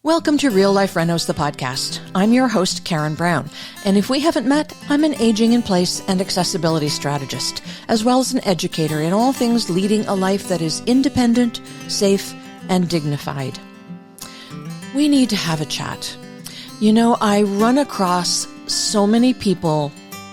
Welcome to Real Life Renos, the podcast. I'm your host, Karen Brown, and if we haven't met, I'm an aging in place and accessibility strategist, as well as an educator in all things leading a life that is independent, safe, and dignified. We need to have a chat. You know, I run across so many people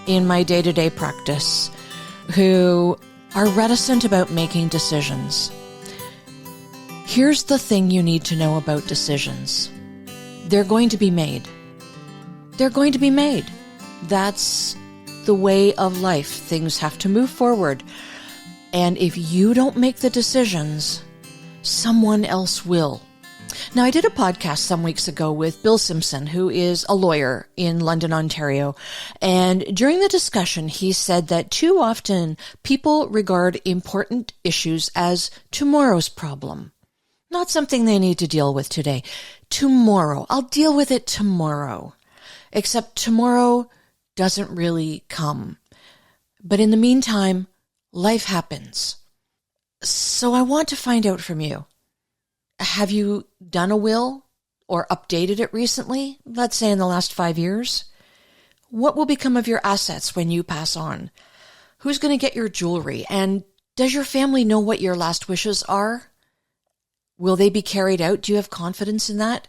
in my day-to-day practice who are reticent about making decisions. Here's the thing you need to know about decisions. They're going to be made. They're going to be made. That's the way of life. Things have to move forward. And if you don't make the decisions, someone else will. Now, I did a podcast some weeks ago with Bill Simpson, who is a lawyer in London, Ontario. And during the discussion, he said that too often people regard important issues as tomorrow's problem. Not something they need to deal with today. Tomorrow. I'll deal with it tomorrow. Except tomorrow doesn't really come. But in the meantime, life happens. So I want to find out from you. Have you done a will or updated it recently? Let's say in the last 5 years. What will become of your assets when you pass on? Who's going to get your jewelry? And does your family know what your last wishes are? Will they be carried out? Do you have confidence in that?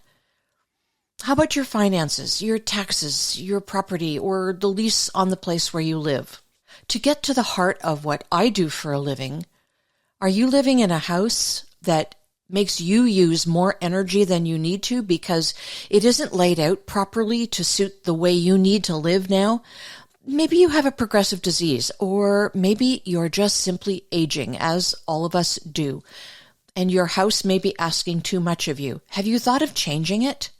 How about your finances, your taxes, your property, or the lease on the place where you live? To get to the heart of what I do for a living, are you living in a house that makes you use more energy than you need to because it isn't laid out properly to suit the way you need to live now? Maybe you have a progressive disease, or maybe you're just simply aging, as all of us do. And your house may be asking too much of you. Have you thought of changing it?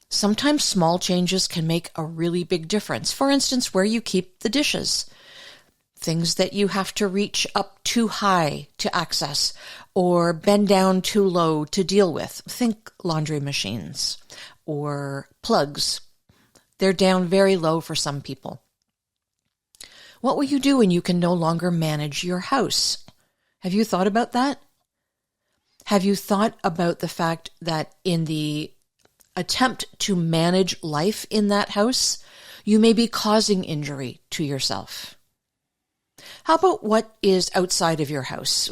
Sometimes small changes can make a really big difference. For instance, where you keep the dishes. Things that you have to reach up too high to access or bend down too low to deal with. Think laundry machines or plugs. They're down very low for some people. What will you do when you can no longer manage your house? Have you thought about that? Have you thought about the fact that in the attempt to manage life in that house, you may be causing injury to yourself? How about what is outside of your house?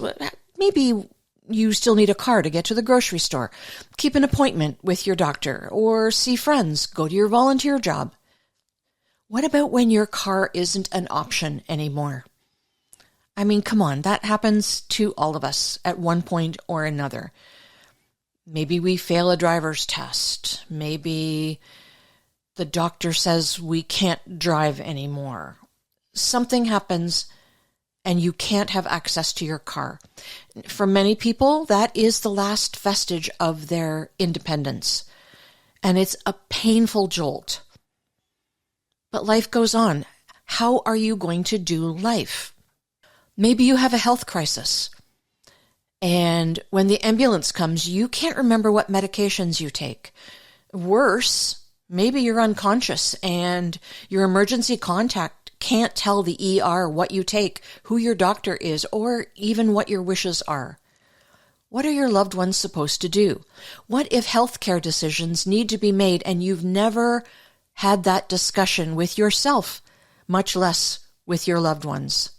Maybe you still need a car to get to the grocery store, keep an appointment with your doctor, or see friends, go to your volunteer job. What about when your car isn't an option anymore? I mean, come on, that happens to all of us at one point or another. Maybe we fail a driver's test. Maybe the doctor says we can't drive anymore. Something happens and you can't have access to your car. For many people, that is the last vestige of their independence. And it's a painful jolt. But life goes on. How are you going to do life? Maybe you have a health crisis, and when the ambulance comes, you can't remember what medications you take. Worse, maybe you're unconscious, and your emergency contact can't tell the ER what you take, who your doctor is, or even what your wishes are. What are your loved ones supposed to do? What if healthcare decisions need to be made and you've never had that discussion with yourself, much less with your loved ones?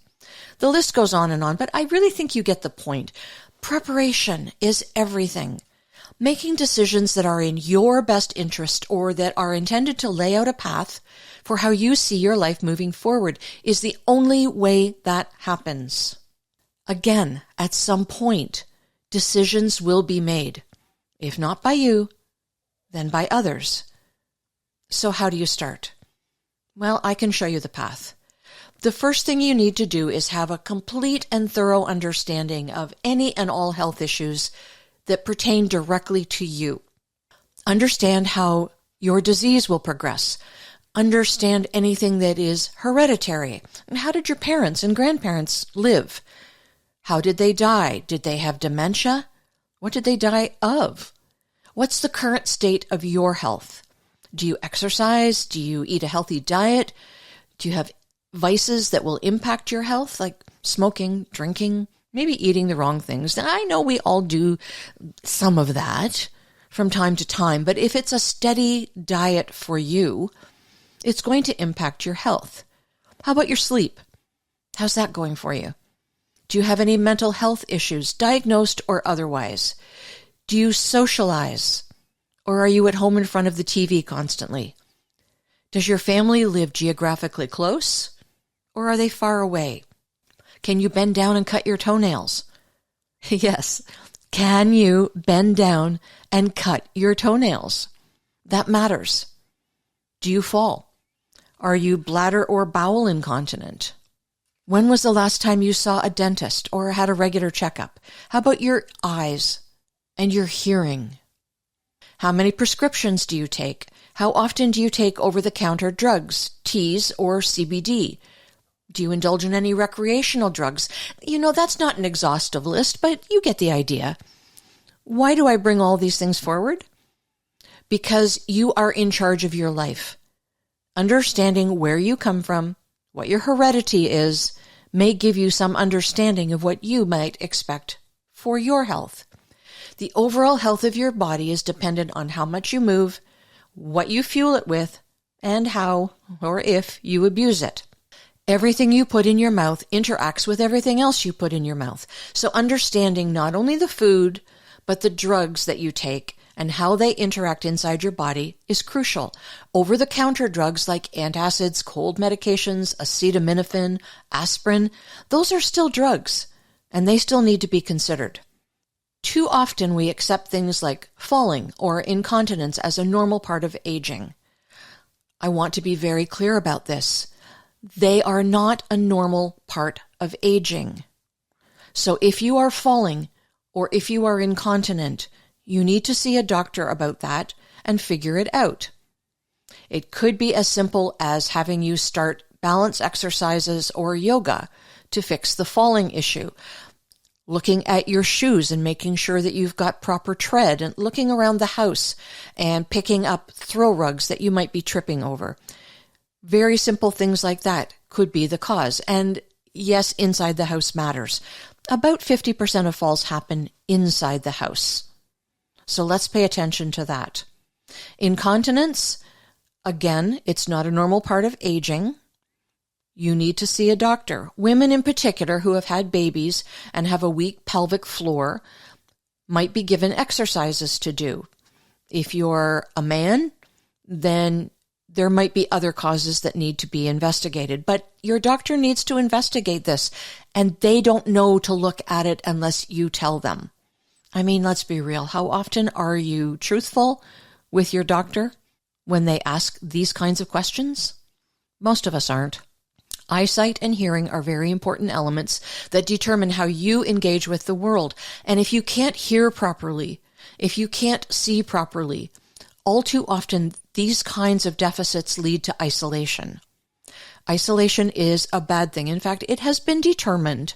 The list goes on, but I really think you get the point. Preparation is everything. Making decisions that are in your best interest or that are intended to lay out a path for how you see your life moving forward is the only way that happens. Again, at some point, decisions will be made. If not by you, then by others. So how do you start? Well, I can show you the path. The first thing you need to do is have a complete and thorough understanding of any and all health issues that pertain directly to you. Understand how your disease will progress. Understand anything that is hereditary. And how did your parents and grandparents live? How did they die? Did they have dementia? What did they die of? What's the current state of your health? Do you exercise? Do you eat a healthy diet? Do you have vices that will impact your health, like smoking, drinking, maybe eating the wrong things? Now, I know we all do some of that from time to time, but if it's a steady diet for you, it's going to impact your health. How about your sleep? How's that going for you? Do you have any mental health issues, diagnosed or otherwise? Do you socialize? Or are you at home in front of the TV constantly? Does your family live geographically close? Or are they far away? Can you bend down and cut your toenails? Yes. Can you bend down and cut your toenails? That matters. Do you fall? Are you bladder or bowel incontinent? When was the last time you saw a dentist or had a regular checkup? How about your eyes and your hearing? How many prescriptions do you take? How often do you take over-the-counter drugs, teas or CBD? Do you indulge in any recreational drugs? That's not an exhaustive list, but you get the idea. Why do I bring all these things forward? Because you are in charge of your life. Understanding where you come from, what your heredity is, may give you some understanding of what you might expect for your health. The overall health of your body is dependent on how much you move, what you fuel it with, and how, or if, you abuse it. Everything you put in your mouth interacts with everything else you put in your mouth. So understanding not only the food, but the drugs that you take and how they interact inside your body is crucial. Over-the-counter drugs like antacids, cold medications, acetaminophen, aspirin, those are still drugs, and they still need to be considered. Too often we accept things like falling or incontinence as a normal part of aging. I want to be very clear about this. They are not a normal part of aging. So if you are falling or if you are incontinent, you need to see a doctor about that and figure it out. It could be as simple as having you start balance exercises or yoga to fix the falling issue. Looking at your shoes and making sure that you've got proper tread, and looking around the house and picking up throw rugs that you might be tripping over. Very simple things like that could be the cause. And yes, inside the house matters. About 50% of falls happen inside the house. So let's pay attention to that. Incontinence, again, it's not a normal part of aging. You need to see a doctor. Women in particular who have had babies and have a weak pelvic floor might be given exercises to do. If you're a man, then there might be other causes that need to be investigated. But your doctor needs to investigate this, and they don't know to look at it unless you tell them. I mean, let's be real. How often are you truthful with your doctor when they ask these kinds of questions? Most of us aren't. Eyesight and hearing are very important elements that determine how you engage with the world. And if you can't hear properly, if you can't see properly, all too often these kinds of deficits lead to isolation. Isolation is a bad thing. In fact, it has been determined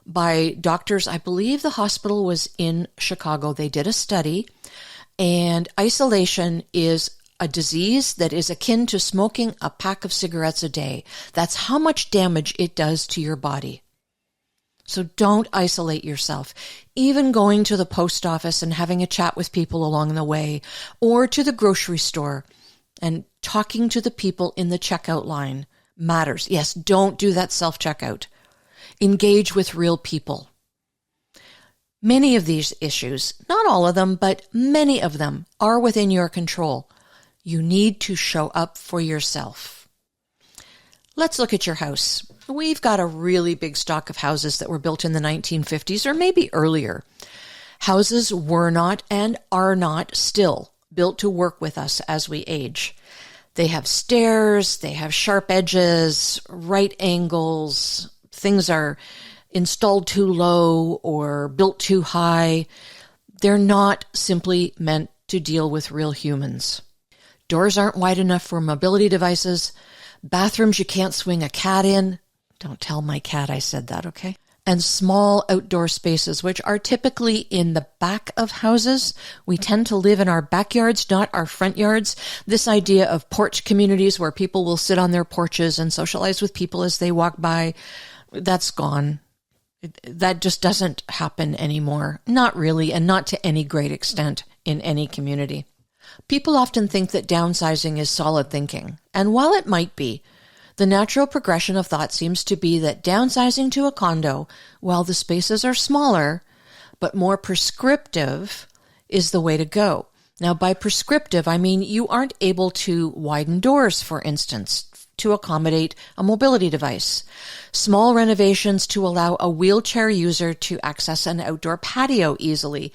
by doctors. I believe the hospital was in Chicago. They did a study, and isolation is a disease that is akin to smoking a pack of cigarettes a day. That's how much damage it does to your body. So don't isolate yourself. Even going to the post office and having a chat with people along the way, or to the grocery store and talking to the people in the checkout line matters. Yes, don't do that self-checkout. Engage with real people. Many of these issues, not all of them, but many of them are within your control. You need to show up for yourself. Let's look at your house. We've got a really big stock of houses that were built in the 1950s or maybe earlier. Houses were not and are not still built to work with us as we age. They have stairs, they have sharp edges, right angles, things are installed too low or built too high. They're not simply meant to deal with real humans. Doors aren't wide enough for mobility devices. Bathrooms you can't swing a cat in. Don't tell my cat I said that, okay? And small outdoor spaces, which are typically in the back of houses. We tend to live in our backyards, not our front yards. This idea of porch communities where people will sit on their porches and socialize with people as they walk by, that's gone. That just doesn't happen anymore. Not really, and not to any great extent in any community. People often think that downsizing is solid thinking, and while it might be, the natural progression of thought seems to be that downsizing to a condo, while the spaces are smaller, but more prescriptive, is the way to go. Now, by prescriptive, I mean you aren't able to widen doors, for instance, to accommodate a mobility device. Small renovations to allow a wheelchair user to access an outdoor patio easily.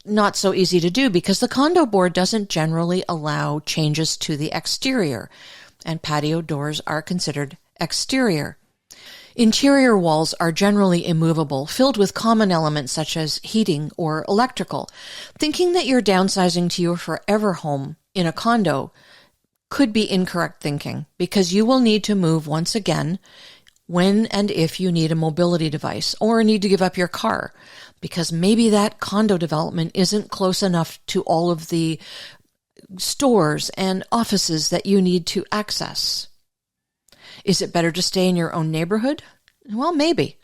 Not so easy to do because the condo board doesn't generally allow changes to the exterior, and patio doors are considered exterior. Interior walls are generally immovable, filled with common elements such as heating or electrical. Thinking that you're downsizing to your forever home in a condo could be incorrect thinking, because you will need to move once again when and if you need a mobility device or need to give up your car, because maybe that condo development isn't close enough to all of the stores and offices that you need to access. Is it better to stay in your own neighborhood? Well, maybe.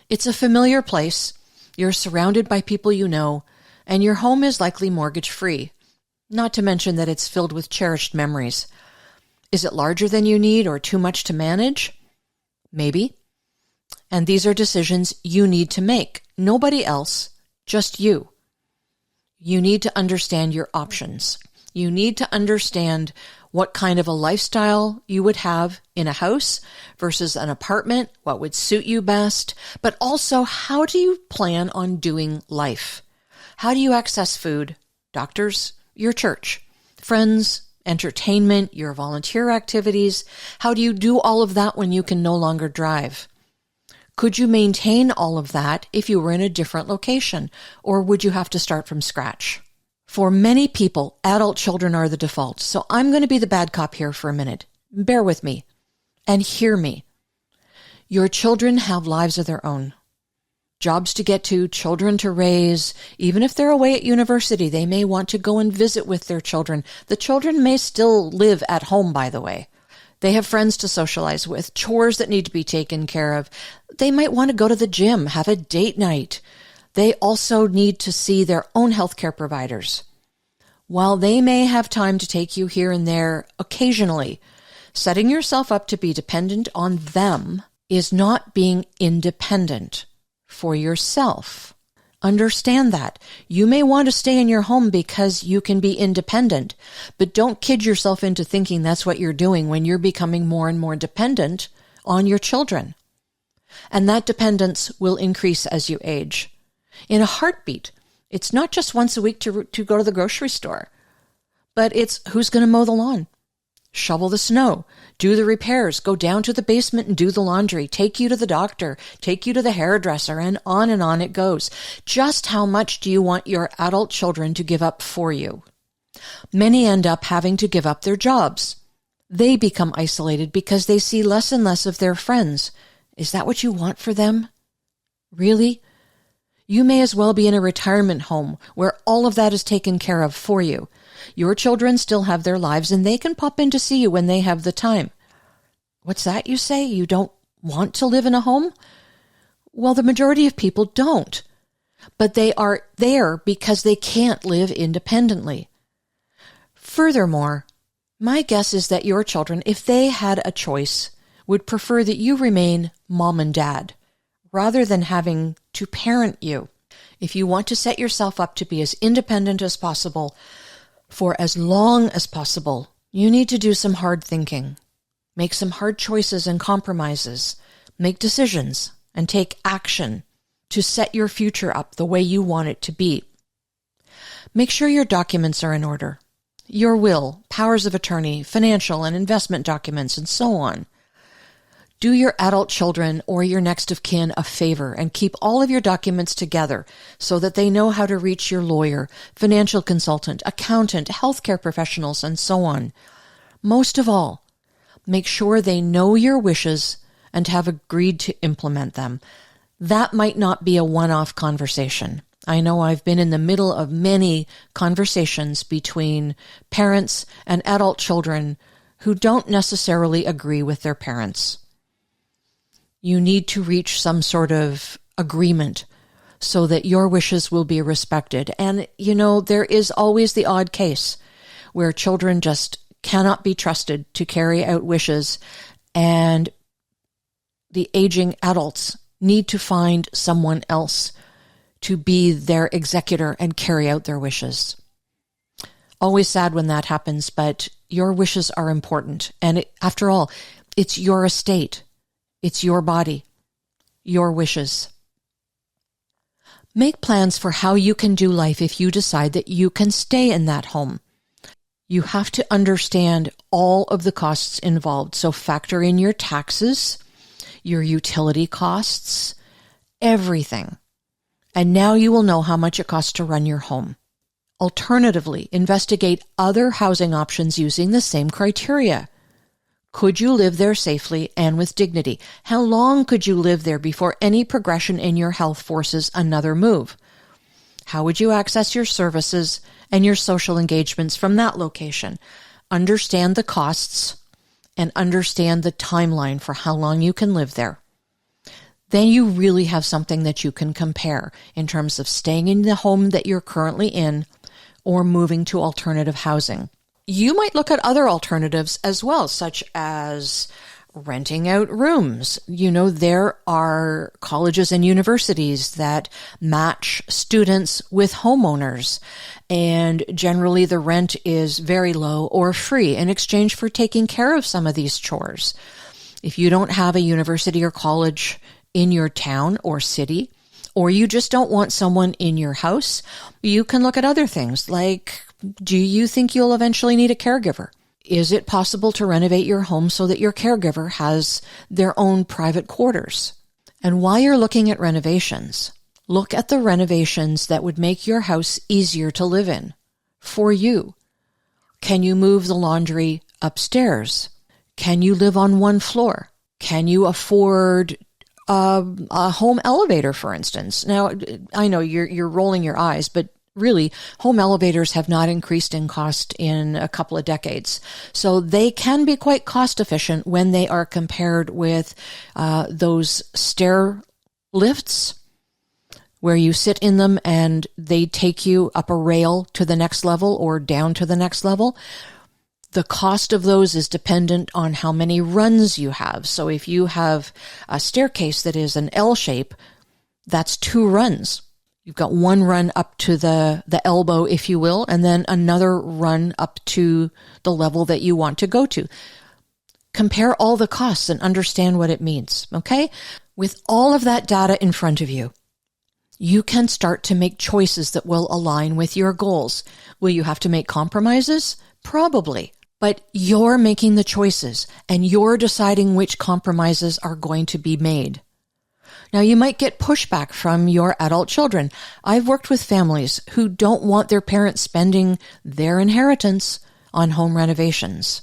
It's a familiar place, you're surrounded by people you know, and your home is likely mortgage-free. Not to mention that it's filled with cherished memories. Is it larger than you need or too much to manage? Maybe. And these are decisions you need to make. Nobody else, just you. You need to understand your options. You need to understand what kind of a lifestyle you would have in a house versus an apartment, what would suit you best, but also how do you plan on doing life? How do you access food, doctors, your church, friends, entertainment, your volunteer activities? How do you do all of that when you can no longer drive? Could you maintain all of that if you were in a different location, or would you have to start from scratch? For many people, adult children are the default, so I'm going to be the bad cop here for a minute. Bear with me and hear me. Your children have lives of their own. Jobs to get to, children to raise. Even if they're away at university, they may want to go and visit with their children. The children may still live at home, by the way. They have friends to socialize with, chores that need to be taken care of. They might want to go to the gym, have a date night. They also need to see their own healthcare providers. While they may have time to take you here and there occasionally, setting yourself up to be dependent on them is not being independent for yourself. Understand that. You may want to stay in your home because you can be independent, but don't kid yourself into thinking that's what you're doing when you're becoming more and more dependent on your children. And that dependence will increase as you age. In a heartbeat, it's not just once a week to go to the grocery store, but it's who's going to mow the lawn, shovel the snow, do the repairs, go down to the basement and do the laundry, take you to the doctor, take you to the hairdresser, and on it goes. Just how much do you want your adult children to give up for you? Many end up having to give up their jobs. They become isolated because they see less and less of their friends. Is that what you want for them? Really? You may as well be in a retirement home where all of that is taken care of for you. Your children still have their lives and they can pop in to see you when they have the time. What's that you say? You don't want to live in a home? Well, the majority of people don't. But they are there because they can't live independently. Furthermore, my guess is that your children, if they had a choice, would prefer that you remain mom and dad rather than having to parent you. If you want to set yourself up to be as independent as possible for as long as possible, you need to do some hard thinking, make some hard choices and compromises, make decisions, and take action to set your future up the way you want it to be. Make sure your documents are in order. Your will, powers of attorney, financial and investment documents, and so on. Do your adult children or your next of kin a favor and keep all of your documents together so that they know how to reach your lawyer, financial consultant, accountant, healthcare professionals, and so on. Most of all, make sure they know your wishes and have agreed to implement them. That might not be a one-off conversation. I know I've been in the middle of many conversations between parents and adult children who don't necessarily agree with their parents. You need to reach some sort of agreement so that your wishes will be respected. And, there is always the odd case where children just cannot be trusted to carry out wishes, and the aging adults need to find someone else to be their executor and carry out their wishes. Always sad when that happens, but your wishes are important. And after all, it's your estate. It's your body, your wishes. Make plans for how you can do life if you decide that you can stay in that home. You have to understand all of the costs involved. So factor in your taxes, your utility costs, everything. And now you will know how much it costs to run your home. Alternatively, investigate other housing options using the same criteria. Could you live there safely and with dignity? How long could you live there before any progression in your health forces another move? How would you access your services and your social engagements from that location? Understand the costs and understand the timeline for how long you can live there. Then you really have something that you can compare in terms of staying in the home that you're currently in or moving to alternative housing. You might look at other alternatives as well, such as renting out rooms. There are colleges and universities that match students with homeowners, and generally the rent is very low or free in exchange for taking care of some of these chores. If you don't have a university or college in your town or city, or you just don't want someone in your house, you can look at other things like, do you think you'll eventually need a caregiver? Is it possible to renovate your home so that your caregiver has their own private quarters? And while you're looking at renovations, look at the renovations that would make your house easier to live in for you. Can you move the laundry upstairs? Can you live on one floor? Can you afford a home elevator, for instance? Now, I know you're rolling your eyes, but really, home elevators have not increased in cost in a couple of decades. So they can be quite cost efficient when they are compared with those stair lifts where you sit in them and they take you up a rail to the next level or down to the next level. The cost of those is dependent on how many runs you have. So if you have a staircase that is an L shape, that's 2 runs. You've got one run up to the elbow, if you will, and then another run up to the level that you want to go to. Compare all the costs and understand what it means, okay? With all of that data in front of you, you can start to make choices that will align with your goals. Will you have to make compromises? Probably. But you're making the choices, and you're deciding which compromises are going to be made. Now, you might get pushback from your adult children. I've worked with families who don't want their parents spending their inheritance on home renovations.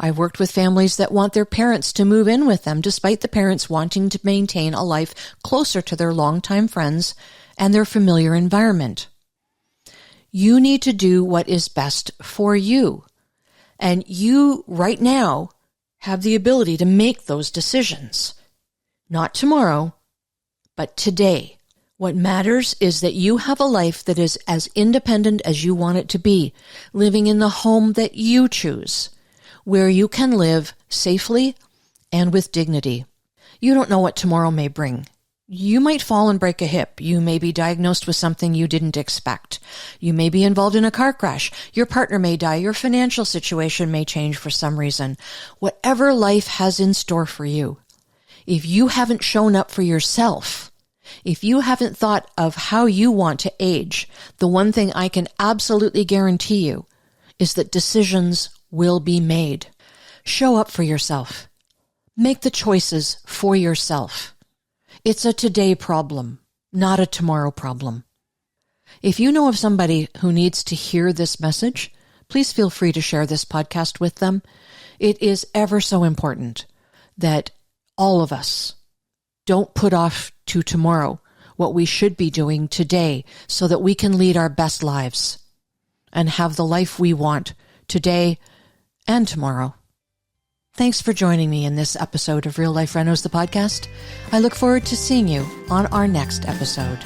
I've worked with families that want their parents to move in with them, despite the parents wanting to maintain a life closer to their longtime friends and their familiar environment. You need to do what is best for you. And you, right now, have the ability to make those decisions. Not tomorrow, but today. What matters is that you have a life that is as independent as you want it to be, living in the home that you choose, where you can live safely and with dignity. You don't know what tomorrow may bring. You might fall and break a hip. You may be diagnosed with something you didn't expect. You may be involved in a car crash. Your partner may die. Your financial situation may change for some reason. Whatever life has in store for you, if you haven't shown up for yourself, if you haven't thought of how you want to age, the one thing I can absolutely guarantee you is that decisions will be made. Show up for yourself. Make the choices for yourself. It's a today problem, not a tomorrow problem. If you know of somebody who needs to hear this message, please feel free to share this podcast with them. It is ever so important that all of us don't put off to tomorrow what we should be doing today so that we can lead our best lives and have the life we want today and tomorrow. Thanks for joining me in this episode of Real Life Renos, the podcast. I look forward to seeing you on our next episode.